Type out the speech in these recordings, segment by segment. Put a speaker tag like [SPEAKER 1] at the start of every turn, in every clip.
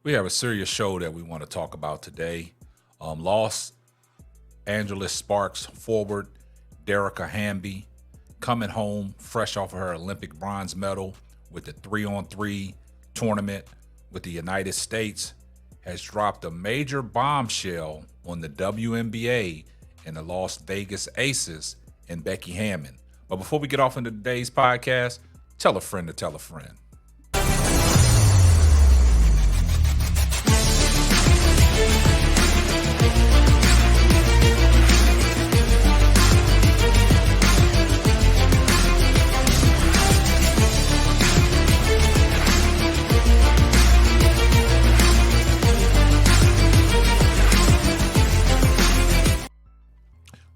[SPEAKER 1] We have a serious show that we want to talk about today. Los Angeles Sparks forward Dearica Hamby coming home fresh off of her Olympic bronze medal with the 3-on-3 tournament with the United States has dropped a major bombshell on the WNBA and the Las Vegas Aces and Becky Hammon. But before we get off into today's podcast, tell a friend to tell a friend.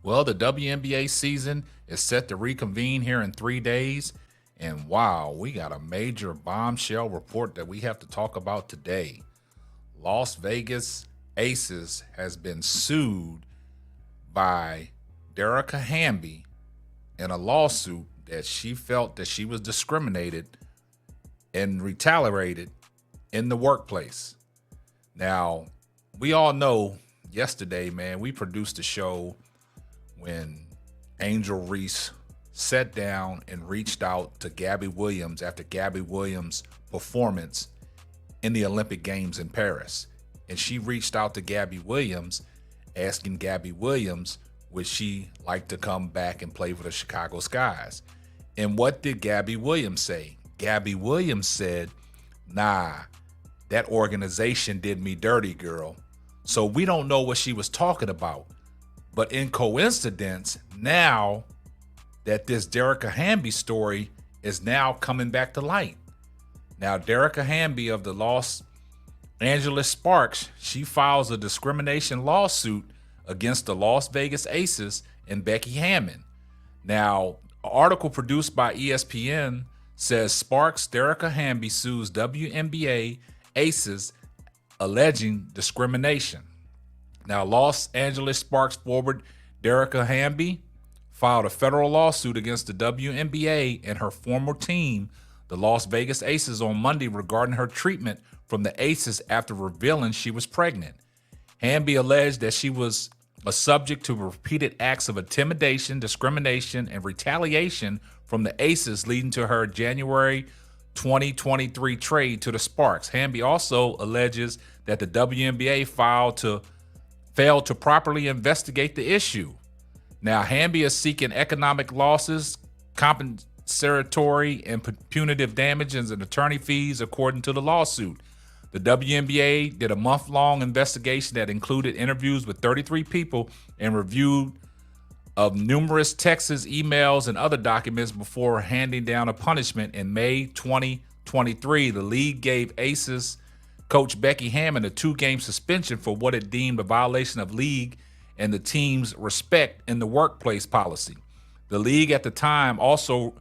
[SPEAKER 1] Well, the WNBA season is set to reconvene here in 3 days. And wow, we got a major bombshell report that we have to talk about today. Las Vegas Aces has been sued by Dearica Hamby in a lawsuit that she felt that she was discriminated and retaliated in the workplace. Now, we all know yesterday, man, we produced a show when Angel Reese sat down and reached out to Gabby Williams after Gabby Williams' performance in the Olympic Games in Paris. And she reached out to Gabby Williams, asking Gabby Williams, would she like to come back and play for the Chicago Skies? And what did Gabby Williams say? Gabby Williams said, nah, that organization did me dirty, girl. So we don't know what she was talking about. But in coincidence, now that this Dearica Hamby story is now coming back to light. Now, Dearica Hamby of the Los Angeles Sparks, she files a discrimination lawsuit against the Las Vegas Aces and Becky Hammon. Now, an article produced by ESPN says Sparks Dearica Hamby sues WNBA Aces alleging discrimination. Now, Los Angeles Sparks forward Dearica Hamby filed a federal lawsuit against the WNBA and her former team, the Las Vegas Aces, on Monday regarding her treatment from the Aces after revealing she was pregnant. Hamby alleged that she was a subject to repeated acts of intimidation, discrimination, and retaliation from the Aces, leading to her January 2023 trade to the Sparks. Hamby also alleges that the WNBA failed to properly investigate the issue. Now, Hamby is seeking economic losses, compensatory and punitive damages, and attorney fees, according to the lawsuit. The WNBA did a month-long investigation that included interviews with 33 people and review of numerous texts, emails, and other documents before handing down a punishment. In May 2023, the league gave Aces coach Becky Hammon a 2-game suspension for what it deemed a violation of league and the team's respect in the workplace policy. The league at the time also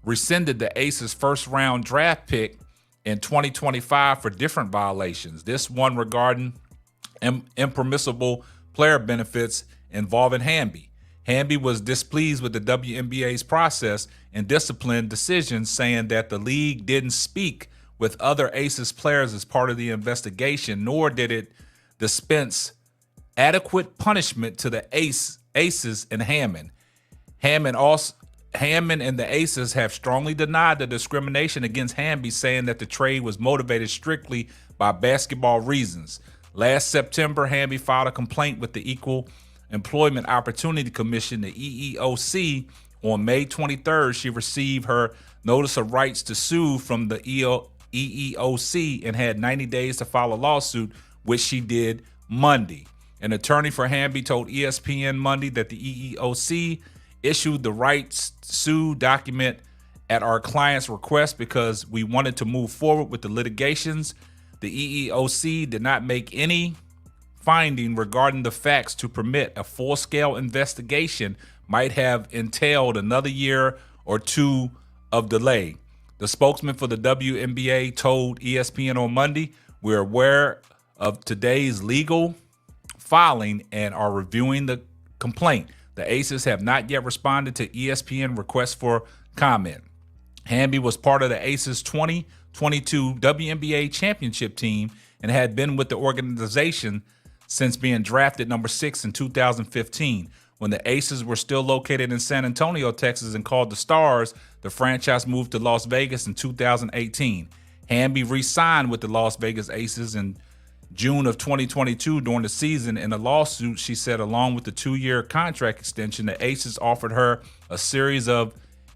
[SPEAKER 1] rescinded the Aces' first-round draft pick in 2025 for different violations. This one regarding impermissible player benefits involving Hamby. Hamby was displeased with the WNBA's process and discipline decisions, saying that the league didn't speak with other Aces players as part of the investigation, nor did it dispense adequate punishment to the Aces and Hammon. Hammon and the Aces have strongly denied the discrimination against Hamby, saying that the trade was motivated strictly by basketball reasons. Last September, Hamby filed a complaint with the Equal Employment Opportunity Commission, the EEOC. On May 23rd, she received her notice of rights to sue from the EEOC and had 90 days to file a lawsuit, which she did Monday. An attorney for Hamby told ESPN Monday that the EEOC issued the rights to sue document at our client's request because we wanted to move forward with the litigations. The EEOC did not make any finding regarding the facts to permit a full-scale investigation might have entailed another year or two of delay. The spokesman for the WNBA told ESPN on Monday, we're aware of today's legal filing and are reviewing the complaint. The Aces have not yet responded to ESPN requests for comment. Hamby was part of the Aces 2022 WNBA championship team and had been with the organization since being drafted number 6 in 2015. When the Aces were still located in San Antonio, Texas, and called the Stars, the franchise moved to Las Vegas in 2018. Hamby re-signed with the Las Vegas Aces in June of 2022 during the season. In a lawsuit, she said along with the 2-year contract extension, the Aces offered her a series of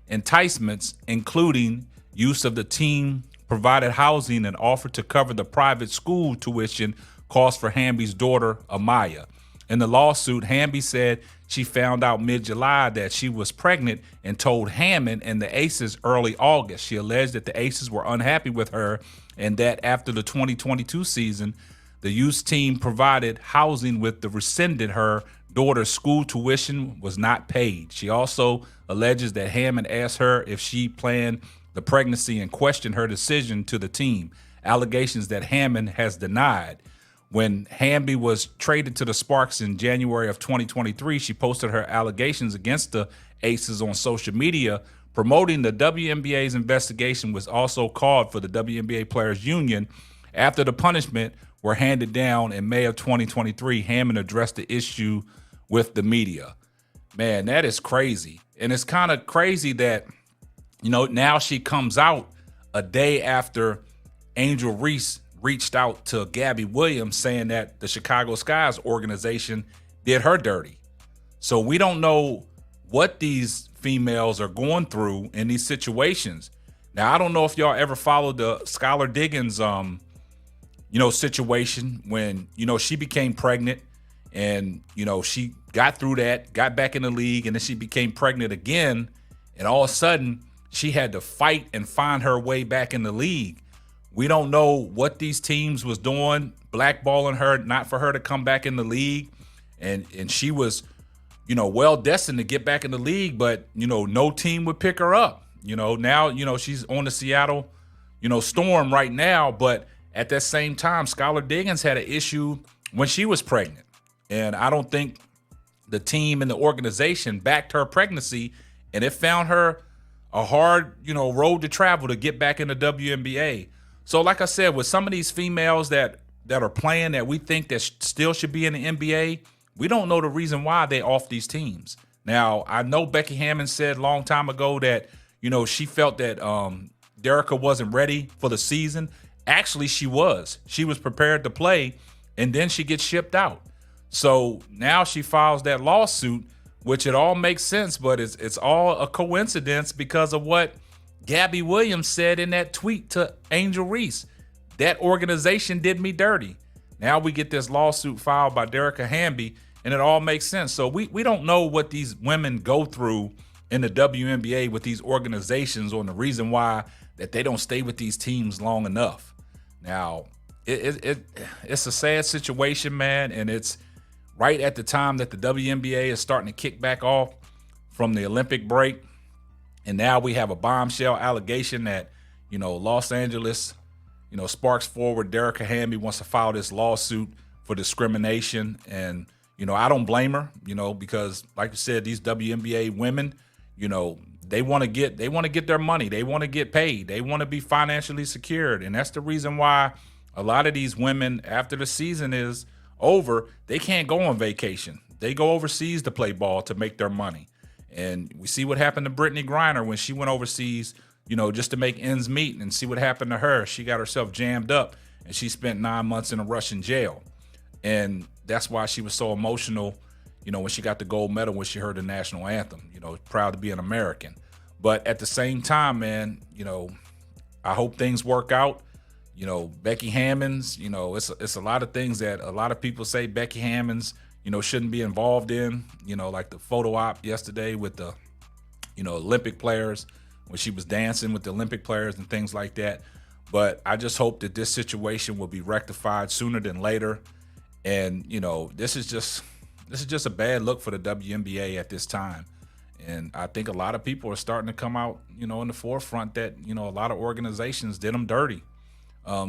[SPEAKER 1] enticements, including use of the team-provided housing and offer to cover the private school tuition costs for Hamby's daughter, Amaya. In the lawsuit, Hamby said she found out mid-July that she was pregnant and told Hammond and the Aces early August. She alleged that the Aces were unhappy with her and that after the 2022 season, the youth team provided housing with the rescinded her daughter's school tuition was not paid. She also alleges that Hammond asked her if she planned the pregnancy and questioned her decision to the team, allegations that Hammond has denied. When Hamby was traded to the Sparks in January of 2023, she posted her allegations against the Aces on social media, promoting the WNBA's investigation was also called for the WNBA Players Union. After the punishment were handed down in May of 2023, Hammond addressed the issue with the media. Man, that is crazy. And it's kind of crazy that, now she comes out a day after Angel Reese reached out to Gabby Williams saying that the Chicago Sky's organization did her dirty. So we don't know what these females are going through in these situations. Now, I don't know if y'all ever followed the Skylar Diggins, situation when, she became pregnant and, she got through that, got back in the league, and then she became pregnant again. And all of a sudden she had to fight and find her way back in the league. We don't know what these teams was doing, blackballing her, not for her to come back in the league. And she was, well destined to get back in the league, but, no team would pick her up. Now, she's on the Seattle, Storm right now. But at that same time, Skylar Diggins had an issue when she was pregnant. And I don't think the team and the organization backed her pregnancy, and it found her a hard, road to travel to get back in the WNBA. So like I said, with some of these females that are playing that we think that still should be in the NBA, we don't know the reason why they off these teams. Now, I know Becky Hammond said a long time ago that, she felt that Dearica wasn't ready for the season. Actually, she was. She was prepared to play, and then she gets shipped out. So now she files that lawsuit, which it all makes sense, but it's all a coincidence because of what Gabby Williams said in that tweet to Angel Reese. That organization did me dirty. Now we get this lawsuit filed by Dearica Hamby, and it all makes sense. So we don't know what these women go through in the WNBA with these organizations on the reason why that they don't stay with these teams long enough. Now, it's a sad situation, man, and it's right at the time that the WNBA is starting to kick back off from the Olympic break. And now we have a bombshell allegation that, Los Angeles, Sparks forward Dearica Hamby wants to file this lawsuit for discrimination. And, I don't blame her, because like you said, these WNBA women, they want to get their money. They want to get paid. They want to be financially secured. And that's the reason why a lot of these women, after the season is over, they can't go on vacation. They go overseas to play ball to make their money. And we see what happened to Brittany Griner when she went overseas, just to make ends meet, and see what happened to her. She got herself jammed up and she spent 9 months in a Russian jail. And that's why she was so emotional, when she got the gold medal, when she heard the national anthem, proud to be an American. But at the same time, man, I hope things work out. Becky Hammonds, it's a lot of things that a lot of people say Becky Hammonds, shouldn't be involved in, like the photo op yesterday with the, Olympic players, when she was dancing with the Olympic players and things like that. But I just hope that this situation will be rectified sooner than later. And, this is just a bad look for the WNBA at this time. And I think a lot of people are starting to come out, in the forefront that, a lot of organizations did them dirty.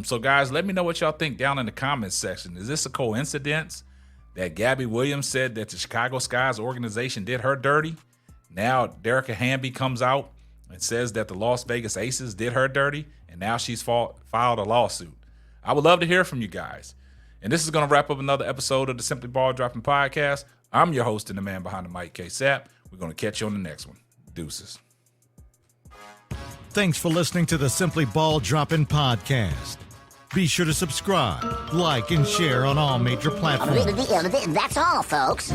[SPEAKER 1] So guys, let me know what y'all think down in the comments section. Is this a coincidence that Gabby Williams said that the Chicago Sky's organization did her dirty? Now Dearica Hamby comes out It says that the Las Vegas Aces did her dirty, and now she's filed a lawsuit. I would love to hear from you guys. And this is going to wrap up another episode of the Simply Ball Dropping Podcast. I'm your host and the man behind the mic, K-Sap. We're going to catch you on the next one. Deuces.
[SPEAKER 2] Thanks for listening to the Simply Ball Dropping Podcast. Be sure to subscribe, like, and share on all major platforms.
[SPEAKER 3] That's all, folks.